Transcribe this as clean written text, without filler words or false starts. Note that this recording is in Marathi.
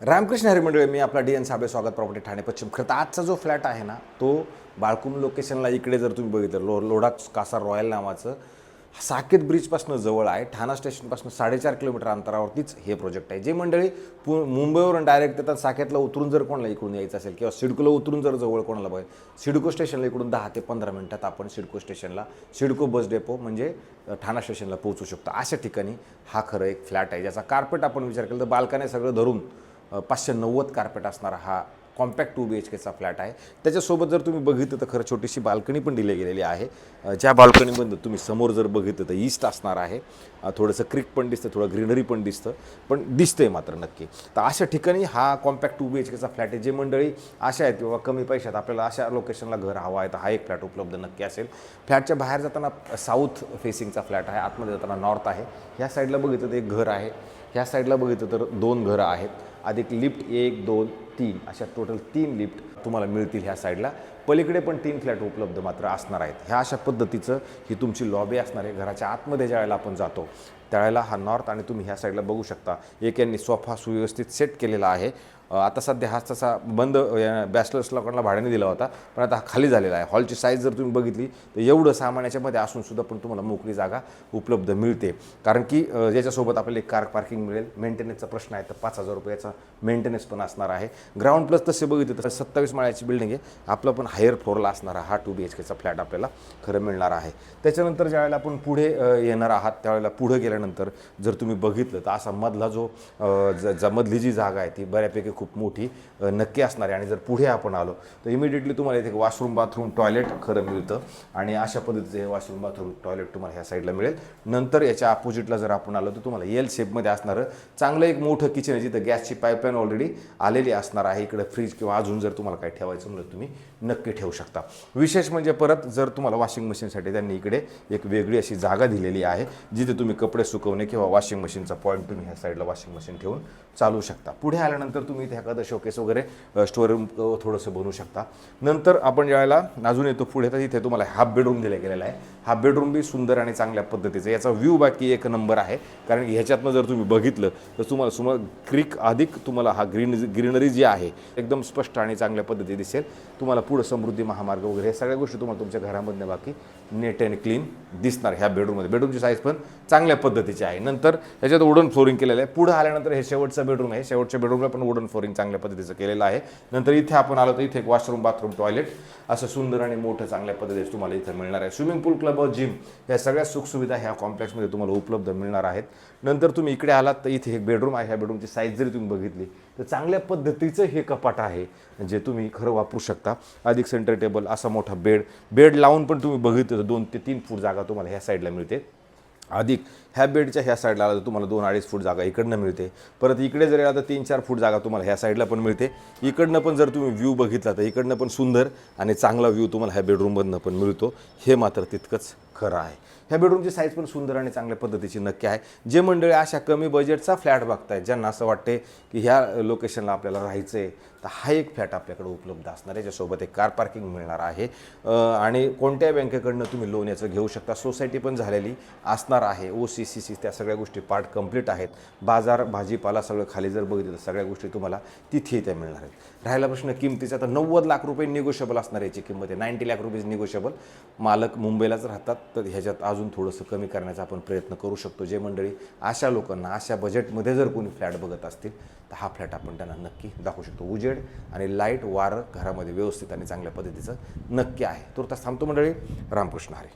रामकृष्ण हरी मंडळी, मी आपला डी.एन. साबळे, स्वागत प्रॉपर्टी ठाणे पश्चिम. खरं तर आजचा जो फ्लॅट आहे ना, तो बाळकुम लोकेशनला इकडे जर तुम्ही बघितलं, लोढा कासा रॉयल नावाचं साकेत ब्रिजपासून जवळ आहे. ठाणा स्टेशनपासून 4.5 किलोमीटर अंतरावरतीच हे प्रोजेक्ट आहे. जे मंडळी मुंबईवरून डायरेक्ट येतात, साकेतला उतरून जर कोणाला इकडून यायचं असेल किंवा सिडकोला उतरून जर जवळ कोणाला पाहिजे, सिडको स्टेशनला इकडून 10 ते 15 मिनिटात आपण सिडको स्टेशनला, सिडको बस डेपो म्हणजे ठाणा स्टेशनला पोहोचू शकतो. अशा ठिकाणी हा खरं एक फ्लॅट आहे, ज्याचा कार्पेट आपण विचार केला तर बाल्कने सगळं धरून 590 कार्पेट असणारा हा कॉम्पॅक्ट 2 BHKचा फ्लॅट आहे. त्याच्यासोबत जर तुम्ही बघितलं तर खरं छोटीशी बाल्कनी पण दिली गेलेली आहे. ज्या बाल्कनीमध्ये तुम्ही समोर जर बघितलं तर ईस्ट असणार आहे. थोडंसं क्रिक पण दिसतं, थोडं ग्रीनरी पण दिसतं, पण दिसतंय मात्र नक्की. तर अशा ठिकाणी हा कॉम्पॅक्ट 2 BHKचा फ्लॅट आहे. जे मंडळी अशा आहेत किंवा कमी पैशात आपल्याला अशा लोकेशनला घर हवं आहे, तर हा एक फ्लॅट उपलब्ध नक्की असेल. फ्लॅटच्या बाहेर जाताना साऊथ फेसिंगचा फ्लॅट आहे, आतमध्ये जाताना नॉर्थ आहे. ह्या साईडला बघितलं तर एक घर आहे, ह्या साईडला बघितलं तर 2 घरं आहेत, अधिक लिफ्ट 1, 2, 3 अशा टोटल 3 लिफ्ट तुम्हाला मिळतील ह्या साईडला. पलीकडे पण 3 फ्लॅट उपलब्ध मात्र असणार आहेत. ह्या अशा पद्धतीचं ही तुमची लॉबी असणार आहे. घराच्या आतमध्ये ज्या वेळेला आपण जातो त्यावेळेला हा नॉर्थ, आणि तुम्ही ह्या साईडला बघू शकता एक यांनी सोफा सुव्यवस्थित सेट केलेला आहे. आता सध्या हा तसा बंद बॅचलर्स लोकांना भाड्याने दिला होता, पण आता हा खाली झालेला आहे. हॉलची साईज जर तुम्ही बघितली तर एवढं सामान्याच्यामध्ये असूनसुद्धा पण तुम्हाला मोकळी जागा उपलब्ध मिळते. कारण की याच्यासोबत आपल्याला एक कार पार्किंग मिळेल. मेंटेनन्सचा प्रश्न आहे तर 5,000 रुपयाचा मेंटेनन्स पण असणार आहे. ग्राउंड प्लस तसे बघितलं तर 27 माळ्याची बिल्डिंग आहे. आपला पण हायर फ्लोअरला असणारा हा 2 BHKचा फ्लॅट आपल्याला खरं मिळणार आहे. त्याच्यानंतर ज्यावेळेला आपण पुढे येणार आहात त्यावेळेला पुढे गेल्यानंतर जर तुम्ही बघितलं तर असा मधला जो मधली जी जागा आहे ती बऱ्यापैकी खूप मोठी नक्की असणार आहे. आणि जर पुढे आपण आलो तर इमिडिएटली तुम्हाला इथे वॉशरूम, बाथरूम, टॉयलेट खरं मिळतं, आणि अशा पद्धतीचं हे वॉशरूम, बाथरूम, टॉयलेट तुम्हाला ह्या साईडला मिळेल. नंतर याच्या अपोजिटला जर आपण आलो तर तुम्हाला एल शेपमध्ये असणारं चांगलं एक मोठं किचन आहे, जिथं गॅसची पाईपलाईन ऑलरेडी आलेली असणार आहे. इकडं फ्रीज किंवा अजून जर तुम्हाला काही ठेवायचं म्हणलं तुम्ही नक्की ठेवू शकता. विशेष म्हणजे परत जर तुम्हाला वॉशिंग मशीनसाठी त्यांनी इकडे एक वेगळी अशी जागा दिलेली आहे, जिथे तुम्ही कपडे सुकवणे किंवा वॉशिंग मशीनचा पॉईंट तुम्ही ह्या साईडला वॉशिंग मशीन ठेवून चालू शकता. पुढे आल्यानंतर तुम्ही इथे एखादं शोकेस वगैरे स्टोअर रूम थोडंसं बनवू शकता. नंतर आपण ज्यावेळेला अजून येतो पुढे तर इथे तुम्हाला हाफ बेडरूम दिला गेलेला आहे. हा बेडरूम बी सुंदर आणि चांगल्या पद्धतीचं. याचा व्ह्यू बाकी एक नंबर आहे, कारण की ह्याच्यातनं जर तुम्ही बघितलं तर तुम्हाला क्रिक अधिक तुम्हाला हा ग्रीनरी जी आहे एकदम स्पष्ट आणि चांगल्या पद्धती दिसेल. तुम्हाला पुढं समृद्धी महामार्ग वगैरे हे सगळ्या गोष्टी तुम्हाला तुमच्या घरामधनं बाकी नेट अँड क्लीन दिसणार ह्या बेडरूममध्ये. बेडरूमची साईज पण चांगल्या पद्धतीची आहे. नंतर ह्याच्यात वुडन फ्लोरिंग केलेलं आहे. पुढं आल्यानंतर हे शेवटचा बेडरूम आहे. शेवटच्या बेडरूमला पण वुडन फ्लोरिंग चांगल्या पद्धतीचं केलेलं आहे. नंतर इथे आपण आलो तर इथे एक वॉशरूम, बाथरूम, टॉयलेट असं सुंदर आणि मोठं चांगल्या पद्धतीचं तुम्हाला इथं मिळणार आहे. स्विमिंग पूल, क्लब हाऊस, जिम ह्या सगळ्या सुखसुविधा ह्या कॉम्प्लेक्समध्ये तुम्हाला उपलब्ध मिळणार आहेत. नंतर तुम्ही इकडे आलात तर इथे एक बेडरूम आहे. ह्या बेडरूमची साईज जरी तुम्ही बघितली तर चांगल्या पद्धतीचं हे कपाट आहे, जे तुम्ही खरं वापरू शकता. अधिक सेंटर टेबल, असा मोठा बेड लावून पण तुम्ही बघितलं तर 2 ते 3 फूट जागा तुम्हाला ह्या साईडला मिळते. अधिक ह्या बेडच्या ह्या साईडला आला तर तुम्हाला 2-2.5 फूट जागा इकडनं मिळते. परत इकडे जर आला तर 3-4 फूट जागा तुम्हाला ह्या साईडला पण मिळते. इकडनं पण जर तुम्ही व्ह्यू बघितला तर इकडनं पण सुंदर आणि चांगला व्ह्यू तुम्हाला ह्या बेडरूममधनं पण मिळतो. हे मात्र तितकंच खरं आहे. ह्या बेडरूमची साईज पण सुंदर आणि चांगल्या पद्धतीची नक्की आहे. जे मंडळी अशा कमी बजेटचा फ्लॅट बघतायत, ज्यांना असं वाटते की ह्या लोकेशनला आपल्याला राहायचं आहे, तर हा एक फ्लॅट आपल्याकडे उपलब्ध असणार आहे, ज्यासोबत एक कार पार्किंग मिळणार आहे. आणि कोणत्याही बँकेकडनं तुम्ही लोन याचं घेऊ शकता. सोसायटी पण झालेली असणार आहे. OC-CC त्या सगळ्या गोष्टी पार्ट कंप्लीट आहेत. बाजार, भाजीपाला सगळं खाली जर बघितलं तर सगळ्या गोष्टी तुम्हाला तिथे त्या मिळणार आहेत. राहायला प्रश्न किमतीचा, तर 90 लाख रुपये निगोशिएबल असणार याची किंमत आहे. 90 लाख रुपये निगोशिएबल. मालक मुंबईलाच राहतात, तर ह्याच्यात अजून थोडंसं कमी करण्याचा आपण प्रयत्न करू शकतो. जे मंडळी अशा लोकांना अशा बजेटमध्ये जर कोणी फ्लॅट बघत असतील तर हा फ्लॅट आपण त्यांना नक्की दाखवू शकतो. उजेड आणि लाईट, वारं घरामध्ये व्यवस्थित आणि चांगल्या पद्धतीचं नक्की आहे. तुर्तास थांबतो मंडळी. रामकृष्ण हरी.